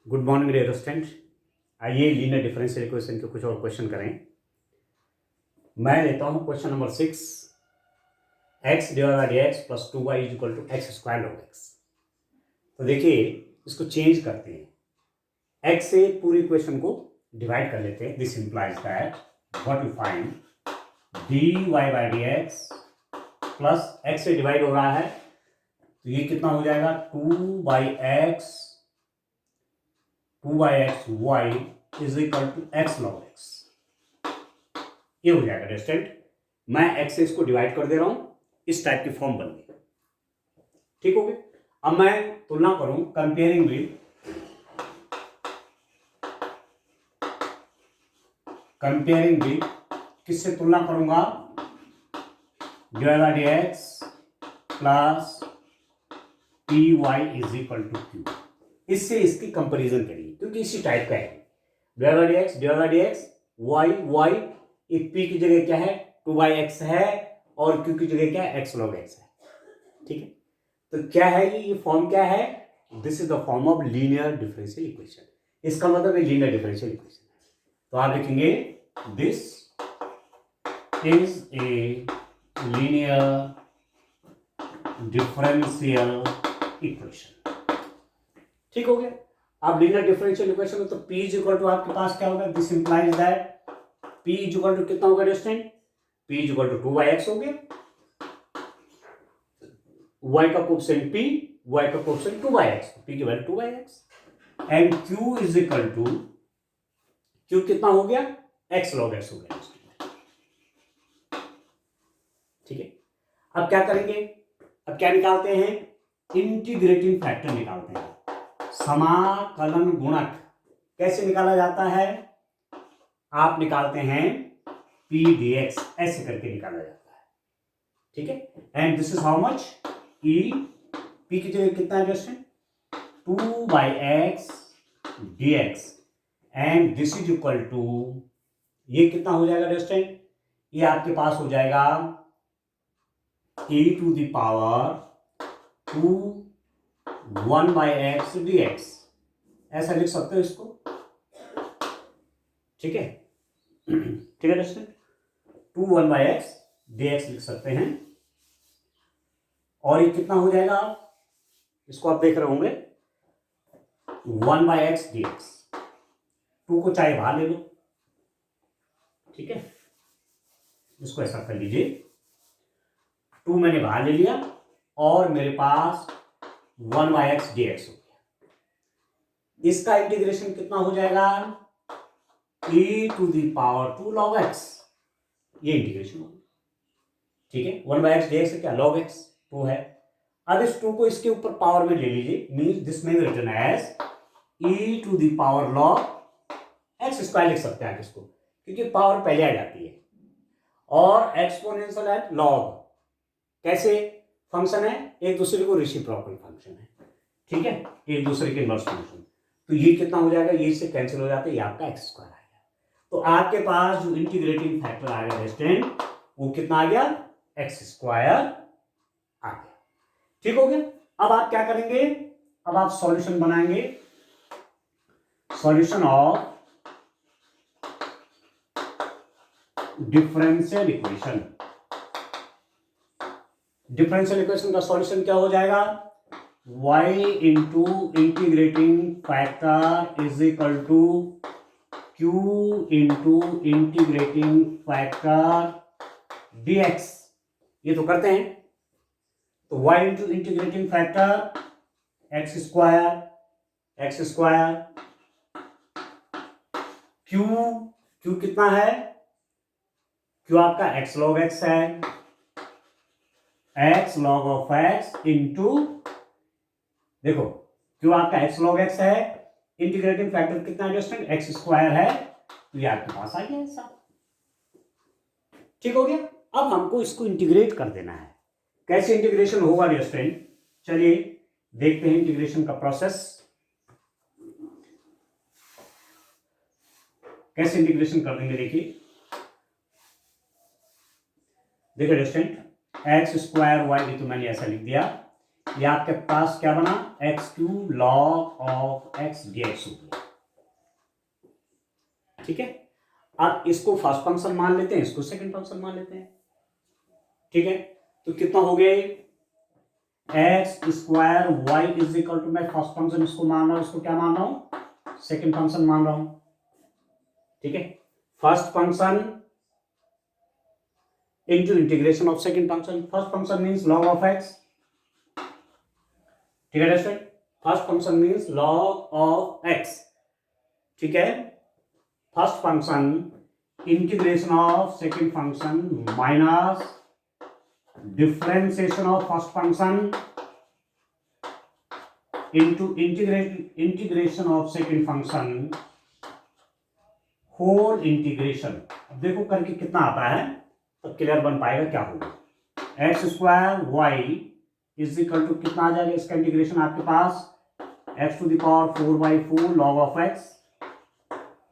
Good morning dear student. आइए linear differential equation के कुछ और क्वेश्चन करें। मैं लेता हूं question number 6, x divide by x plus 2y is equal to x square log x. तो देखिए इसको चेंज करते हैं, x से पूरी इक्वेशन को डिवाइड कर लेते हैं। This implies that what you find dy by d x plus x से डिवाइड हो रहा है तो ये कितना हो जाएगा 2/x y is equal to x log x. ये हो जाएगा स्टूडेंट। मैं x से इसको डिवाइड कर दे रहा हूं, इस टाइप की फॉर्म बन गई। ठीक हो गया। अब मैं तुलना करूं कंपेयरिंग विद किससे तुलना करूंगा, divide by d x plus p y is equal to q. इससे इसकी कंपैरिजन करिए क्योंकि इसी टाइप का है। Divide by d x y एक पी की जगह क्या है 2/x है और क्यू की जगह क्या है x log x है। ठीक है, तो क्या है ये फॉर्म क्या है, this is the form of linear differential equation. इसका मतलब है लीनियर डिफरेंशियल इक्वेशन। तो आप लिखेंगे this is a linear differential equation. ठीक हो गया। अब लीनियर डिफरेंशियल इक्वेशन में तो p इज इक्वल टू आपके पास क्या होगा, this implies that p is equal to कितना होगा student, p is equal to 2/x हो गया, y का कोएफिशिएंट p, y का कोएफिशिएंट 2/x, p की value 2/x and q is equal to q कितना हो गया x log x हो गया। ठीक है, अब क्या करेंगे, अब क्या निकालते हैं, इंटीग्रेटिंग फैक्टर निकालते हैं। समाकलन गुणक कैसे निकाला जाता है, आप निकालते हैं p dx, ऐसे करके निकाला जाता है। ठीक है, and this is how much, e p की जगह कितना है दोस्तों 2/x dx and this is equal to, ये कितना हो जाएगा दोस्तों, ये आपके पास हो जाएगा e to the power 2 1/x dx, ऐसा लिख सकते हो इसको। ठीक है, ठीक है दोस्तों, 2 1/x dx लिख सकते हैं। और ये कितना हो जाएगा, इसको आप देख रहे होंगे 1/x dx, 2 को चाहे बाहर ले लो। ठीक है, इसको ऐसा कर लीजिए, 2 मैंने बाहर ले लिया और मेरे पास 1/x dx हो गया। इसका इंटीग्रेशन कितना हो जाएगा, e to the power 2 log x, ये इंटीग्रेशन होगा। ठीक है, 1/x dx क्या log x 2 है। अब इस 2 को इसके ऊपर पावर में ले लीजिए, मींस दिस में written as e to the power log x square लिख सकते हैं आप इसको, क्योंकि पावर पहले आ जाती है और एक्सपोनेंशियल एट log कैसे फंक्शन है, एक दूसरे को रेसिप्रोकल फंक्शन है। ठीक है, एक दूसरे के इनवर्स फंक्शन। तो ये कितना हो जाएगा, ये इससे कैंसिल हो जाता है, ये आपका x स्क्वायर आ गया। तो आपके पास जो इंटीग्रेटिंग फैक्टर आ गया स्टूडेंट, वो कितना आ गया x स्क्वायर आ गया। ठीक हो गया। अब आप क्या करेंगे, अब आप सॉल्यूशन बनाएंगे, solution of differential equation. Differential equation का सॉल्यूशन क्या हो जाएगा, y into integrating factor is equal to q into integrating factor dx। ये तो करते हैं, तो y into integrating factor x square q कितना है, q आपका x log x है, x log of x into, देखो q आपका x log x है, इंटीग्रेटिंग फैक्टर कितना है दोस्तों x स्क्वायर है, तो ये आपके पास आ गया ऐसा। ठीक हो गया। अब हमको इसको इंटीग्रेट कर देना है, कैसे इंटीग्रेशन होगा दोस्तों, चलिए देखते हैं इंटीग्रेशन का प्रोसेस, कैसे इंटीग्रेशन कर देंगे। देखिए दोस्तों x स्क्वायर y भी तो मैंने ऐसा लिख दिया, ये आपके पास क्या बना, x³ log of x dx हो गया। ठीक है, अब इसको फर्स्ट फंक्शन मान लेते हैं, इसको सेकंड फंक्शन मान लेते हैं। ठीक है, तो कितना हो गया, x² y is equal to, मैं फर्स्ट फंक्शन इसको मान रहा हूं, इसको क्या मान रहा हूं, सेकंड फंक्शन मान रहा हूं। ठीक है, first function into integration of second function, first function means log of x। ठीक है दोस्तों, first function means log of x। ठीक है, first function integration of second function minus differentiation of first function into integration of second function whole integration. अब देखो करके कितना आता है, तब क्लियर बन पाएगा क्या होगा। x² y is equal to कितना आ जाएगा, इसका इंटीग्रेशन आपके पास x⁴/4 log of x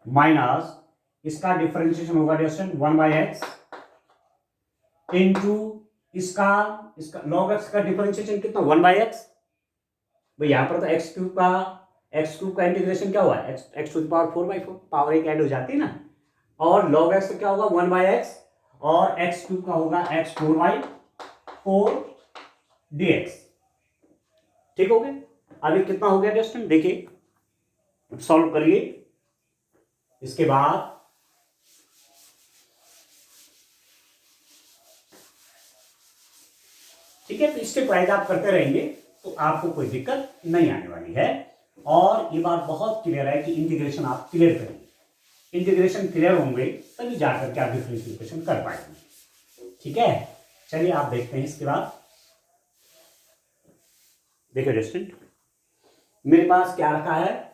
minus इसका डिफरेंशिएशन होगा डिस्टेंस 1/x इंटू इसका log x का डिफरेंशिएशन कितना 1/x। भाई यहां पर तो x³ का इंटीग्रेशन क्या हुआ, x⁴/4 पावर एक ऐड हो जाती है ना, और log x क्या होगा 1/x और x³ का होगा x⁴/4 dx। ठीक हो गया, अभी कितना हो गया डिस्टेंस देखिए, सॉल्व करिए। इसके बाद ठीक है, तो स्टेप वाइज आप करते रहेंगे तो आपको कोई दिक्कत नहीं आने वाली है। और ये बात बहुत क्लियर है कि इंटीग्रेशन आप क्लियर करेंगे, इंटीग्रेशन क्लियर होंगे तभी जाकर के आप डिफरेंशियल इक्वेशन कर पाएंगे। ठीक है, चलिए आप देखते हैं। इसके बाद देखिए डिस्टेंट, मेरे पास क्या रखा है,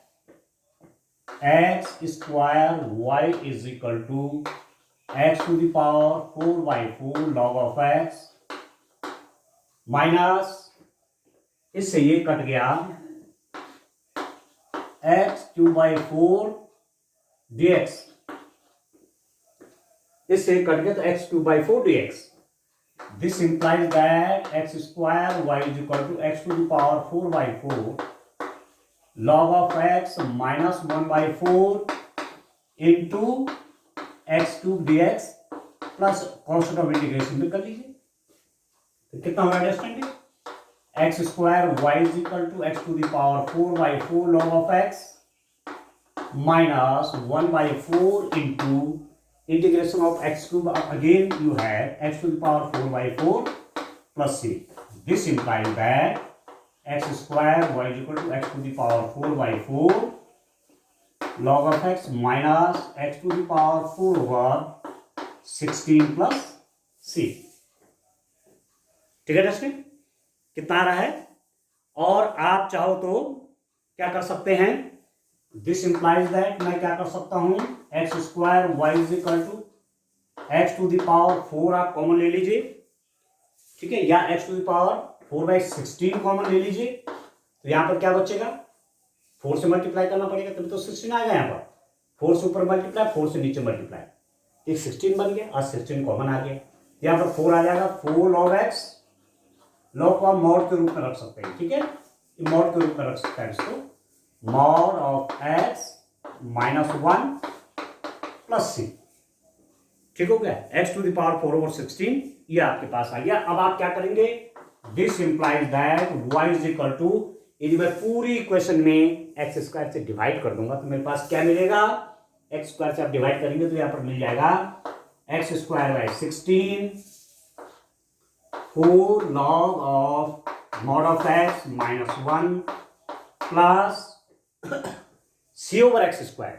x² y is equal to x⁴/4 log of x minus इससे ये कट गया x³ dx, इससे कट गया तो x³ dx। This implies that x² y is equal to x⁴/4 log of x minus 1/4 into x³ dx plus constant of integration में कर लीजिए, तो कितना होगा understanding, x² y is equal to x⁴/4 log of x minus 1/4 into integration of x³, again you have x⁴/4 plus c। This implies that x² y is equal to x⁴/4 log of x minus x⁴ over 16 plus c। ठीक है दोस्तों, कितना आ रहा है, और आप चाहो तो क्या कर सकते हैं, दिस इंप्लाइज दैट मैं क्या कर सकता हूं, x² y is equal to x⁴ आप कॉमन ले लीजिए। ठीक है, या x⁴/16 कॉमन ले लीजिए, तो यहां पर क्या बचेगा, 4 से मल्टीप्लाई करना पड़ेगा तभी तो 16 आएगा। यहां पर 4 से ऊपर मल्टीप्लाई, 4 से नीचे मल्टीप्लाई, एक 16 बन गया और 16 कॉमन आ गया, यहां पर 4 आ जाएगा। 4 log x, log को आप मॉड के रूप में रख सकते हैं। ठीक है, मॉड के रूप में रख सकते हैं इसको, mod of x minus 1 plus c। ठीक हो गया, x⁴ ओवर 16 ये आपके पास आ गया। अब आप क्या करेंगे, this implies that y is equal to, यदि मैं पूरी इक्वेशन में x² से डिवाइड कर दूंगा तो मेरे पास क्या मिलेगा, x² से आप डिवाइड करेंगे तो यहां पर मिल जाएगा x²/16 4 log of mod of x minus 1 plus c over x²।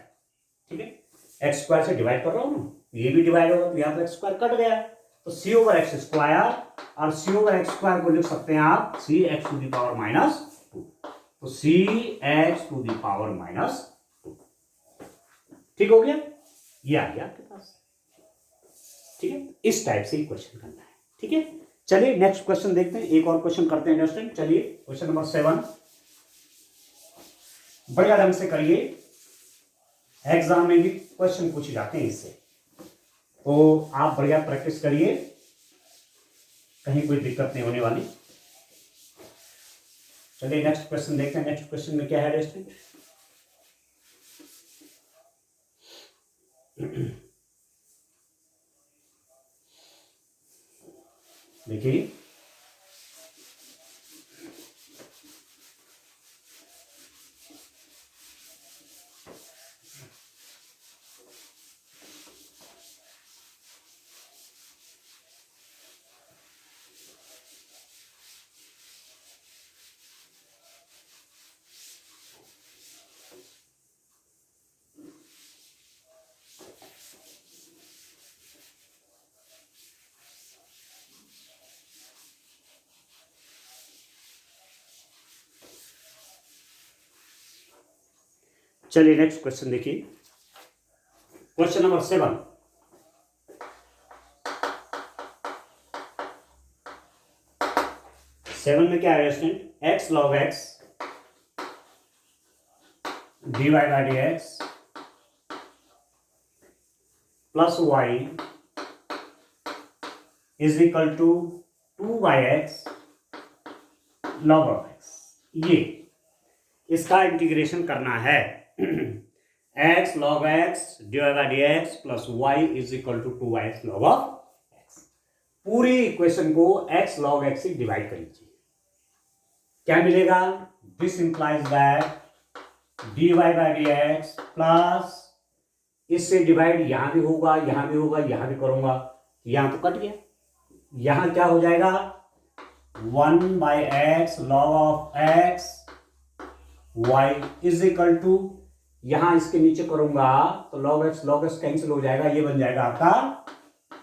ठीक है, x² से डिवाइड कर रहा हूं ना, ये भी डिवाइड होगा तो यहां पर x² कट गया, तो c ओवर x², और c ओवर x² को लिख सकते हैं आप cx⁴ -2, तो cx⁴ -2। ठीक हो गया, ये आ गया आपके पास। ठीक है, इस टाइप से क्वेश्चन करना है। ठीक है, चलिए नेक्स्ट क्वेश्चन देखते हैं, एक और क्वेश्चन करते हैं अंडरस्टैंड। चलिए क्वेश्चन नंबर 7 बढ़िया ढंग से करिए, एग्जाम में भी क्वेश्चन पूछे जाते हैं इससे, तो आप बढ़िया प्रैक्टिस करिए, कहीं कोई दिक्कत नहीं होने वाली। चलिए नेक्स्ट क्वेश्चन देखते हैं। नेक्स्ट क्वेश्चन में क्या है स्टूडेंट? देखिए चलिए नेक्स्ट क्वेश्चन देखिए, क्वेश्चन नंबर 7। सेवन में क्या है student? X log x dy by d x plus y is equal to 2/x log of x. ये इसका इंटीग्रेशन करना है। X log x divide by d x plus y is equal to 2x log of x. पूरी equation को x log x से divide कर लीजिए। क्या मिलेगा? This implies that dy by d x plus, इससे डिवाइड यहां भी होगा, यहां भी होगा, यहां भी करूंगा, यहां तो कट गया। यहां क्या हो जाएगा? 1/x log of x y is equal to, यहां इसके नीचे करूंगा तो लॉग एक्स कैंसिल हो जाएगा, ये बन जाएगा आपका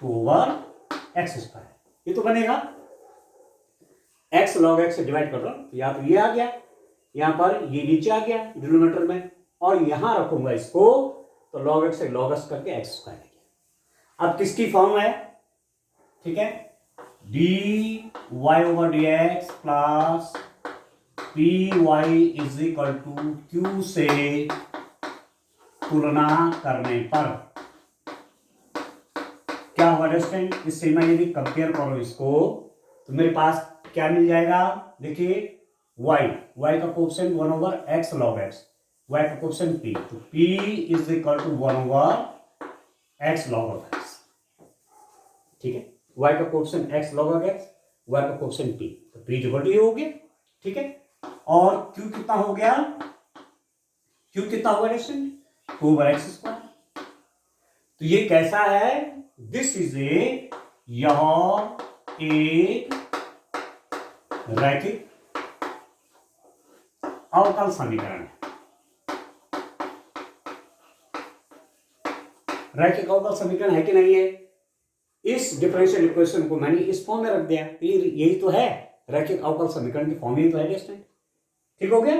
2/x²। ये तो बनेगा। x लॉग एक्स से डिवाइड कर रहा हूं तो या तो ये आ गया, यहां पर ये नीचे आ गया डिनोमिनेटर में, और यहां रखूंगा इसको तो लॉग एक्स से लॉग एक्स करके x² आ गया। अब किसकी फॉर्म है? ठीक है, dy over d x plus p y is equal to q से तुलना करने पर क्या होगा स्टूडेंट? इससे मैं यदि कंपेयर करूं इसको तो मेरे पास क्या मिल जाएगा? देखिए y का coefficient 1/x log x, y का कोएफिशिएंट p, तो p is equal to 1/x log of x। ठीक है, y का coefficient x log of x, y का कोएफिशिएंट p, तो p इक्वल टू ये हो गया। ठीक है, और q कितना हो गया? q कितना होगा स्टूडेंट? 2/x²। तो ये कैसा है? दिस इज यह एक रैखिक अवकल समीकरण है। रैखिक अवकल समीकरण है कि नहीं है? इस डिफरेंशियल इक्वेशन को मैंने इस फॉर्म में रख दिया, तो यही तो है रैखिक अवकल समीकरण की फॉर्म, ही तो है स्टूडेंट। ठीक हो गया?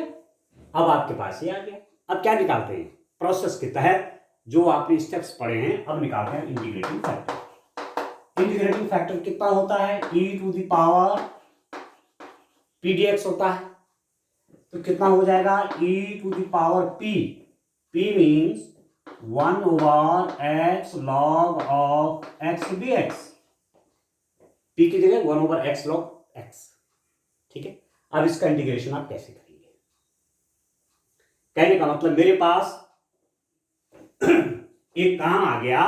अब आपके पास ये आ गया। अब क्या निकालते हैं? प्रोसेस के तहत जो आपने स्टेप्स पढ़े हैं अब निकालते हैं इंटीग्रेटिंग फैक्टर। इंटीग्रेटिंग फैक्टर कितना होता है? e to the power p dx होता है। तो कितना हो जाएगा? e to the power p, p means 1/x log of x dx। p की जगह 1/x log x। ठीक है, अब इसका इंटीग्रेशन आप कैसे करेंगे? कहने का मतलब मेरे पास एक काम आ गया,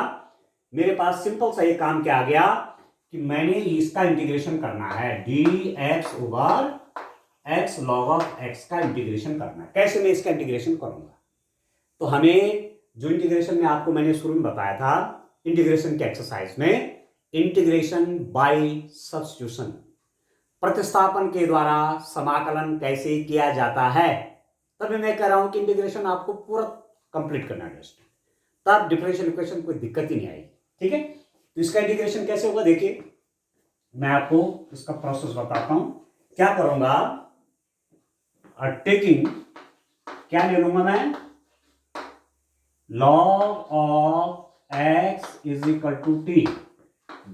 मेरे पास सिंपल सा एक काम क्या आ गया कि मैंने इसका इंटीग्रेशन करना है, dx over x log of x का इंटीग्रेशन करना है। कैसे मैं इसका इंटीग्रेशन करूंगा? तो हमें जो इंटीग्रेशन में आपको मैंने शुरू में बताया था इंटीग्रेशन के एक्सरसाइज में, इंटीग्रेशन बाय सब्स्टिट्यूशन, प्रतिस्थापन के द्वारा समाकलन कैसे किया जाता है, तभी मैं कह रहा हूं कि इंटीग्रेशन आपको पूरा कंप्लीट करना है, तब डिफरेंशियल इक्वेशन कोई दिक्कत ही नहीं आएगी। ठीक है, तो इसका इंटीग्रेशन कैसे होगा देखिए, मैं आपको इसका प्रोसेस बताता हूं। क्या करूंगा? टेकिंग, क्या ले लूंगा मैं? log of x is equal to t.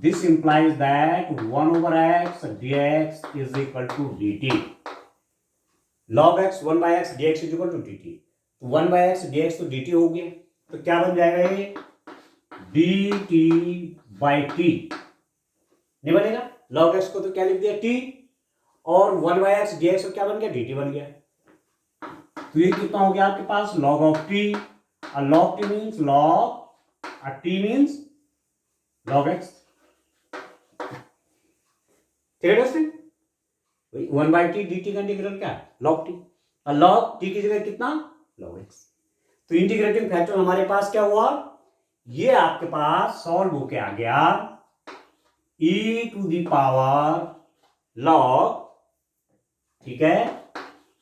This implies that 1/x dx is equal to dt. log x 1/x dx is equal to dt. 1/x dx तो dt हो गया, तो क्या बन जाएगा ये? dt by t नहीं बनेगा? log x को तो क्या लिख दिया? t, और 1/x dx क्या बन गया, dt बन गया। तो ये कितना हो गया आपके पास, log of t, log t means log, t means log x। ठीक है दोस्तों, 1/t dt का इंटीग्रल क्या है, log t, और log t की जगह कितना, log x। तो इंटीग्रेटिंग फैक्टर हमारे पास क्या हुआ, ये आपके पास सॉल्व होके आ गया e to the power log, ठीक है,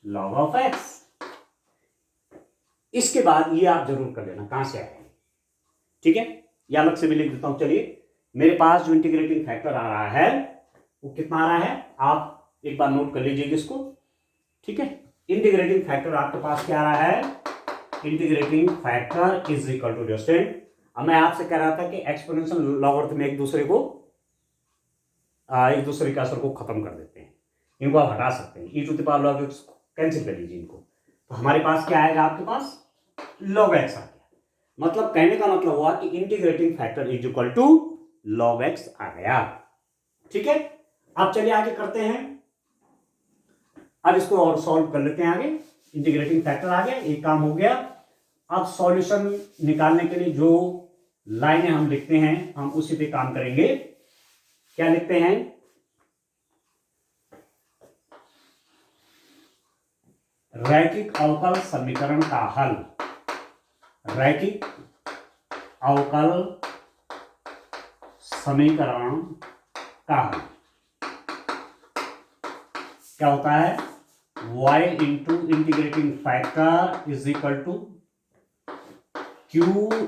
log ऑफ x। इसके बाद ये आप जरूर कर लेना कहां से आए, ठीक है, या अलग से भी लिख देता हूं। चलिए, मेरे पास जो इंटीग्रेटिंग फैक्टर आ रहा है वो कितना आ रहा है, आप एक बार नोट कर लीजिएगा इसको, ठीक है। इंटीग्रेटिंग फैक्टर आपके पास क्या आ रहा है, integrating factor is equal to distant. अब मैं आपसे कह रहा था कि एक्सपोनेंशियल लॉगरिथम में एक दूसरे के असर को खत्म कर देते हैं, इनको आप हटा सकते हैं, e to the power log x cancel कर लीजिए इनको। तो हमारे पास क्या आएगा, आपके पास log x आ गया। मतलब कहने का मतलब हुआ कि integrating factor is equal to log x आ गया, ठीक है। अब चलिए आगे करते हैं, अब इसको और सॉल्व कर लेते हैं आगे। इंटीग्रेटिंग फैक्टर आ गया, एक काम हो गया। अब सॉल्यूशन निकालने के लिए जो लाइनें हम लिखते हैं हम उसी पे काम करेंगे। क्या लिखते हैं, रैखिक अवकल समीकरण का हल, रैखिक अवकल समीकरण का हल क्या होता है, y into integrating factor is equal to q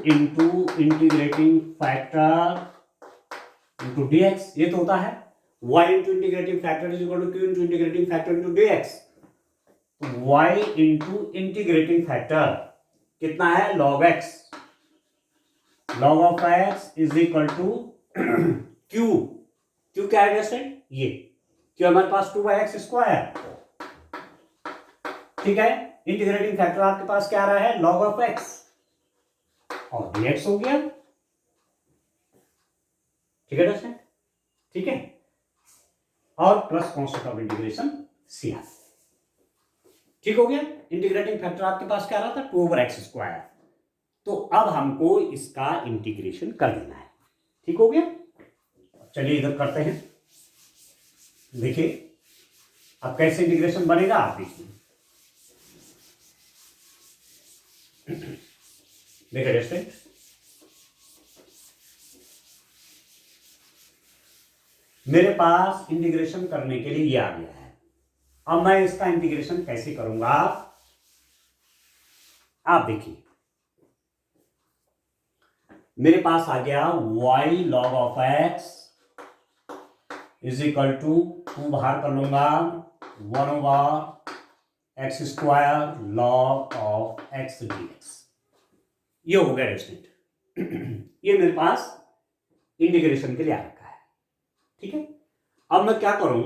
into integrating factor into dx। ये तो होता है y into integrating factor is equal to q into integrating factor into dx। y into integrating factor कितना है, log x, log of x is equal to q क्या है दोस्तों, ये q हमारे पास 2/x स्क्वायर, ठीक है। इंटीग्रेटिंग फैक्टर आपके पास क्या आ रहा है, log ऑफ x, और dx हो गया, ठीक है दोस्तों, ठीक है, और plus constant of integration CR, ठीक हो गया। इंटीग्रेटिंग फैक्टर आपके पास क्या आ रहा था, 2/x स्क्वायर। तो अब हमको इसका इंटीग्रेशन कर देना है, ठीक हो गया। चलिए इधर करते हैं, देखिए अब कैसे इंटीग्रेशन बनेगा आप देखिए, देखिए दोस्तों, मेरे पास इंटीग्रेशन करने के लिए ये आ गया है। अब मैं इसका इंटीग्रेशन कैसे करूंगा, आप देखिए, मेरे पास आ गया y log of x is equal to 2 बाहर कर लूंगा 1/x square log of x dx। ये हो गया रेस्टेंट ये मेरे पास इंटीग्रेशन के लिए आ रखा है, ठीक है। अब मैं क्या करूं,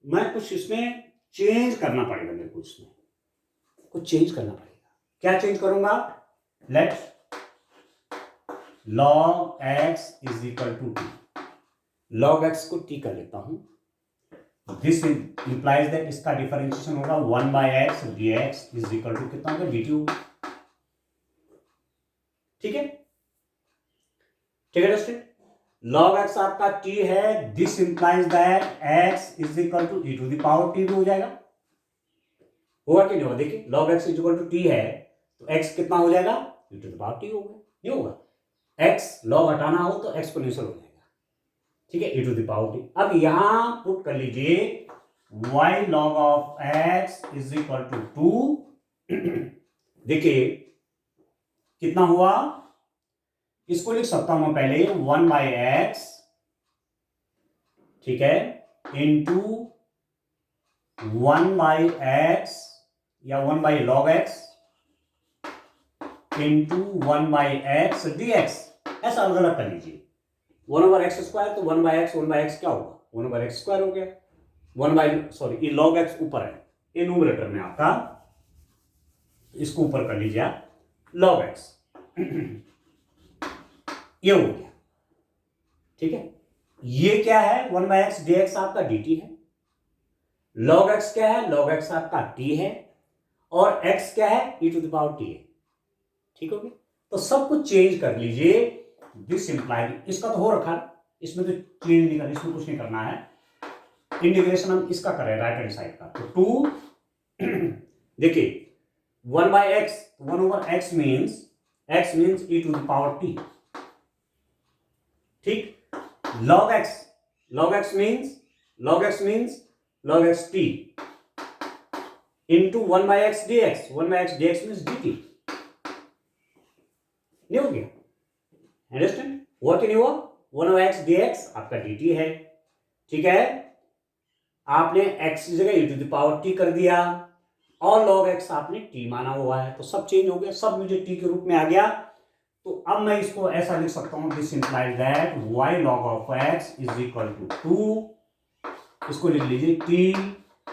मैं कुछ इसमें चेंज करना पड़ेगा, मेरे को इसमें कुछ चेंज करना पड़ेगा। क्या चेंज करूंगा, let log x is equal to t, log x को t कर लेता हूं। दिस इंप्लाइज दैट इसका डिफरेंशिएशन होगा 1/x dx is equal to कितना होगा, dt, ठीक है, ठीक है दोस्तों। log x आपका t है, this implies that x is equal to e to the power t भी हो जाएगा, होगा कि नहीं होगा, देखिए log x is equal to t है तो x कितना हो जाएगा, e to the power t होगा, नहीं होगा, x log हटाना हो तो एक्सपोनेंशियल हो जाएगा, ठीक है, e to the power t। अब यहां पुट कर लीजिए y log of x is equal to 2, देखिए कितना हुआ, इसको लिख सकता हूं मैं पहले 1/x, ठीक है, इंटू 1/x या 1/log x into 1/x dx, ऐसा अलग अलग कर लीजिए। 1/x स्क्वायर तो 1/x क्या होगा, 1/x स्क्वायर हो गया, ये log x ऊपर है, ये न्यूमरेटर में आपका, इसको ऊपर कर लीजिए आप log x ये हो गया, ठीक है। ये क्या है, 1/x dx आपका dt है, log x क्या है, log x आपका t है और x क्या है, e to the power t है। ठीक हो गया, तो सब कुछ चेंज कर लीजिए। दिस इंप्लाइड, इसका तो हो रखा, इसमें तो चेंज नहीं करना, इसमें कुछ नहीं करना है। इंटीग्रेशन हम इसका करें राइट हैंड साइड का, तो 2 देखिए 1/x, 1/x means e to the power t। ठीक, log x means log x t into 1/x dx, 1/x dx means dt। नहीं हो गया, अंडरस्टैंड हुआ कि नहीं हुआ? 1/x dx आपका dt है। ठीक है, आपने x की जगह e to the power t कर दिया और log x आपने t माना हुआ है, तो सब चेंज हो गया, सब मुझे t के रूप में आ गया। तो अब मैं इसको ऐसा लिख सकता हूं, this implies that y log of x is equal to 2, इसको लिख लीजिए t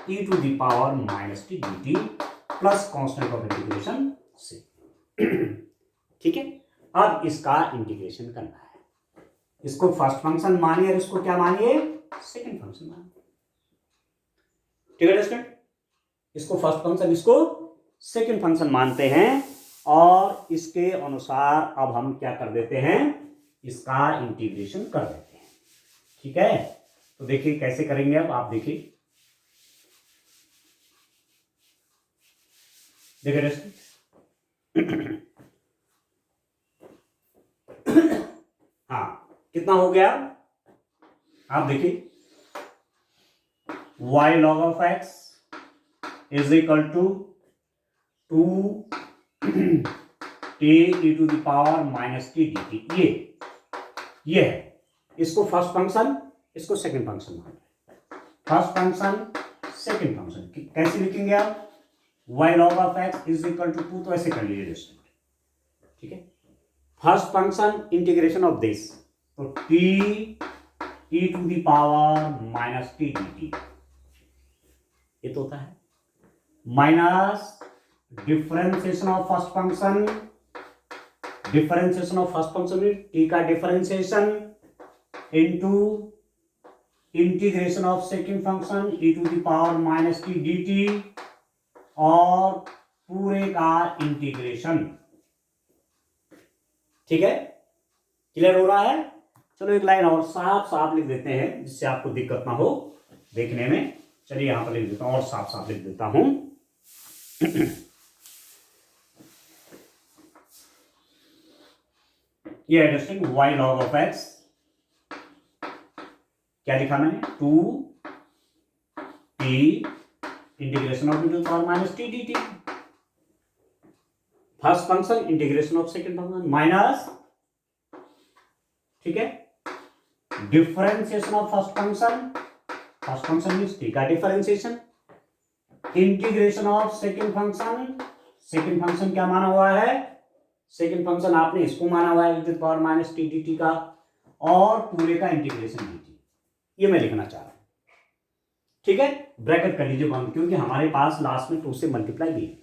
e to the power minus t dt plus constant of integration से। ठीक है, अब इसका इंटीग्रेशन करना है। इसको फर्स्ट फंक्शन मानिए और इसको क्या मानिए, सेकंड फंक्शन मानिए। ठीक है स्टूडेंट, इसको फर्स्ट फंक्शन, इसको सेकंड फंक्शन मानते हैं और इसके अनुसार अब हम क्या कर देते हैं, इसका इंटीग्रेशन कर देते हैं। ठीक है, तो देखिए कैसे करेंगे, अब आप देखिए, हाँ कितना हो गया, आप देखिए y log of x is equal to 2 t e to the power minus t dt, ये है। इसको फर्स्ट फंक्शन, इसको सेकंड फंक्शन मान रहे हैं। फर्स्ट फंक्शन सेकंड फंक्शन कैसे लिखेंगे आप, y log of x is equal to 2, तो ऐसे कर लीजिए दोस्तों। ठीक है, first function integration of this, तो t e to the power minus t dt, ये तो होता है minus differentiation of first function, differentiation of first function में t का differentiation into integration of second function e to the power minus t dt और पूरे का integration. ठीक है, क्लियर हो रहा है? चलो एक लाइन और साफ साफ लिख देते हैं जिससे आपको दिक्कत ना हो देखने में। चलिए यहां पर लिख देता हूं और साफ साफ लिख देता हूं। ये adjusting y log of x, क्या लिखा मैंने, 2t integration of e to the power minus t dt, first function integration of second function minus, ठीक है, differentiation of first function means t का differentiation, integration of second function क्या माना हुआ है, सेकंड फंक्शन आपने इसको माना हुआ है e to the power minus t dt का, और पूरे का इंटीग्रेशन dt, ये मैं लिखना चाह रहा हूं। ठीक है, ब्रैकेट कर लीजिए बंद, क्योंकि हमारे पास लास्ट में 2 से मल्टीप्लाई भी है,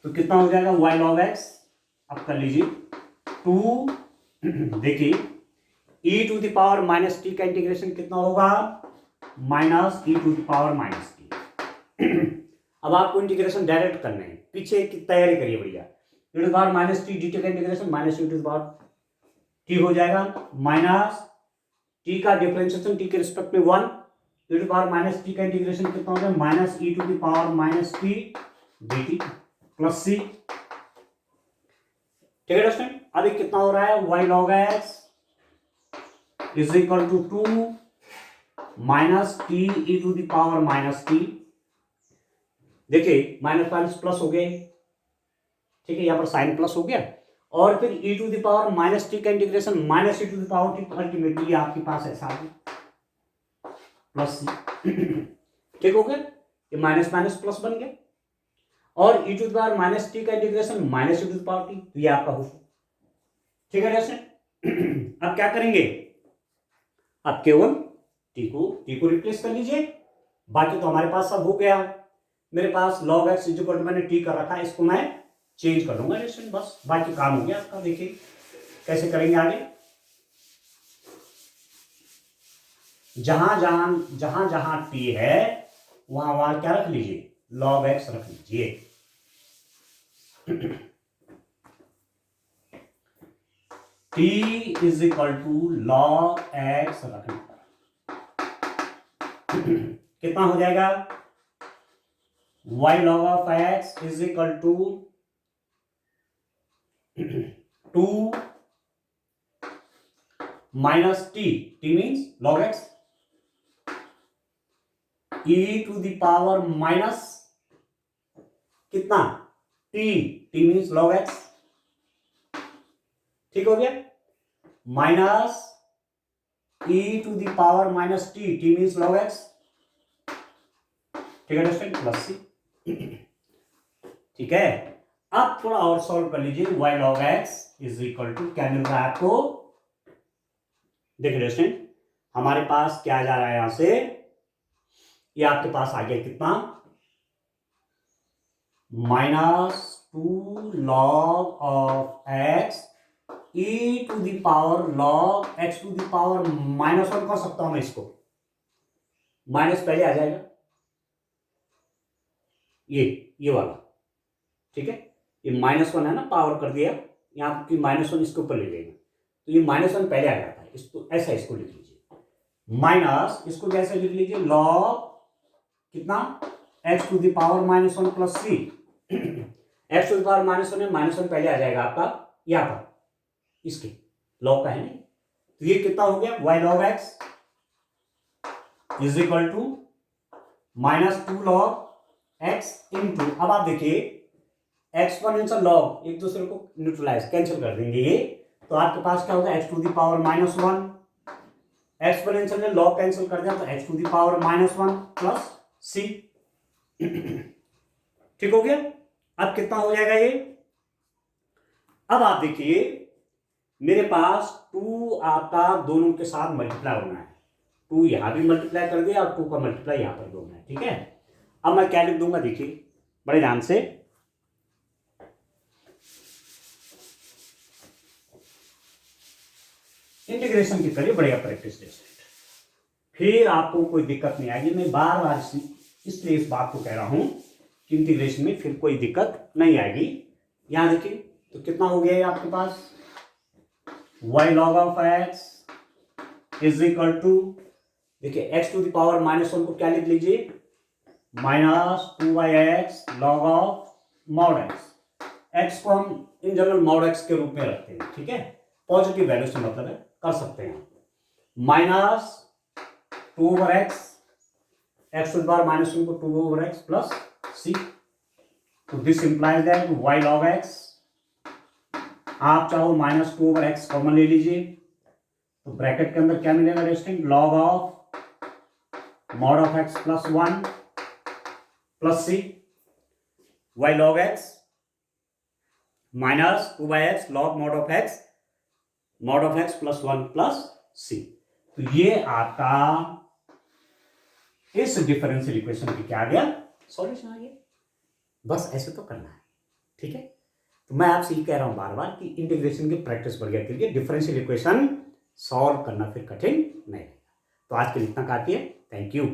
तो कितना हो जाएगा y log x, अब कर लीजिए 2 देखिए e to the power minus T का इंटीग्रेशन कितना होगा, minus e to the power minus t. अब आपको इंटीग्रेशन डायरेक्ट करना है, पीछे की तैयारी करिए बढ़िया। e to the power minus t dt का integration minus e to the power t हो जाएगा, माइनस t का डिफरेंशिएशन t के रिस्पेक्ट में 1, e to the power minus t का इंटीग्रेशन कितना हो जाएगा, minus e to the power minus t dt plus c। ठीक है दोस्तों, अभी कितना हो रहा है, y log x is equal to 2 minus t e to the power minus t, देखिए माइनस माइनस प्लस हो गए। ठीक है, यहां पर साइन प्लस हो गया, और फिर e to the power minus T का integration minus e to the power T, ultimately आपके पास ऐसा आ गया प्लस सी। ठीक हो गया, ये माइनस माइनस प्लस बन गया, और e to the power minus T का integration minus e to the power T, तो ये आपका हो। ठीक है जैसे अब क्या करेंगे, अब केवल t को रिप्लेस कर लीजिए, बाकी तो हमारे पास सब हो गया। मेरे पास log x is equal to मैंने t कर रखा है, इसको मैं चेंज कर दूंगा रेस्टोरेंट, बस बाकी काम हो गया आपका। देखिए कैसे करेंगे आगे, जहां जहां t है वहां क्या रख लीजिए, log x रख लीजिए। t is equal to log x रखना कितना हो जाएगा, y log of x is equal to 2 minus t means log x, e to the power minus कितना t means log x, ठीक हो गया, minus e to the power minus t means log x, ठीक है दोस्तों, plus c, ठीक है। अब थोड़ा और सॉल्व कर लीजिए, y log x is equal to क्या मिल रहा है आपको, देखिए दोस्तों हमारे पास क्या जा रहा है यहां से, ये आपके पास आ गया कितना, -2 log of x e to the power log x to the power -1 कर सकता हूं मैं इसको, माइनस पहले आ जाएगा, ये वाला, ठीक है, ये -1 है ना, पावर कर दिया यहां की -1 इसके ऊपर ले लेंगे, तो ये -1 पहले आ जाता है, इसको ऐसा इसको लिख लीजिए, माइनस इसको कैसे लिख लीजिए, log कितना x to the power -1 plus c, x to the power -1 है, -1 पहले आ जाएगा आपका यहां पर, इसके log का है नहीं, तो ये कितना हो गया, y log x is equal to -2 log x into, अब आप देखिए एक्सपोनेंशियल log एक दूसरे को न्यूट्रलाइज कैंसिल कर देंगे ये, तो आपके पास क्या होगा, x to the power -1, exponential में log कैंसिल कर दिया तो x to the power -1 plus c, ठीक हो गया। अब कितना हो जाएगा ये, अब आप देखिए मेरे पास 2 आपका दोनों के साथ मल्टीप्लाई होना है, 2 यहां भी मल्टीप्लाई कर दिया और 2 का मल्टीप्लाई यहां पर होना है, ठीक है। अब मैं क्या लिख दूंगा, देखिए बड़े ध्यान से, इंटीग्रेशन की करिए बढ़िया प्रैक्टिस से, फिर आपको कोई दिक्कत नहीं आएगी। मैं बार बार इसलिए इस बात को कह रहा हूं कि इंटीग्रेशन में फिर कोई दिक्कत नहीं आएगी। यहां देखिए तो कितना हो गया है आपके पास, y log of x is equal to, देखिए x टू द पावर -1 को क्या लिख लीजिए, -2x log of mod x, x को हम इन जनरल mod x के रूप में रखते हैं, ठीक है, पॉजिटिव वैल्यू से मतलब है, कर सकते हैं, -2/x, x to the power -1 को 2/x प्लस c, तो this implies that y log x, आप चाहो -2/x कॉमन ले लीजिए, तो ब्रैकेट के अंदर क्या मिलेगा resting, log of mod of x plus 1 plus c, y log x -2/x log mod of x plus 1 plus c, तो ये आपका इस डिफरेंशियल इक्वेशन की क्या आ गया, सॉल्यूशन आ गया। बस ऐसे तो करना है, ठीक है। तो मैं आपसे ये कह रहा हूं बार बार कि इंटीग्रेशन की प्रैक्टिस बढ़िया करिए, डिफरेंशियल इक्वेशन सॉल्व करना फिर कठिन नहीं रहेगा। तो आज के लिए इतना काफी है, थैंक यू।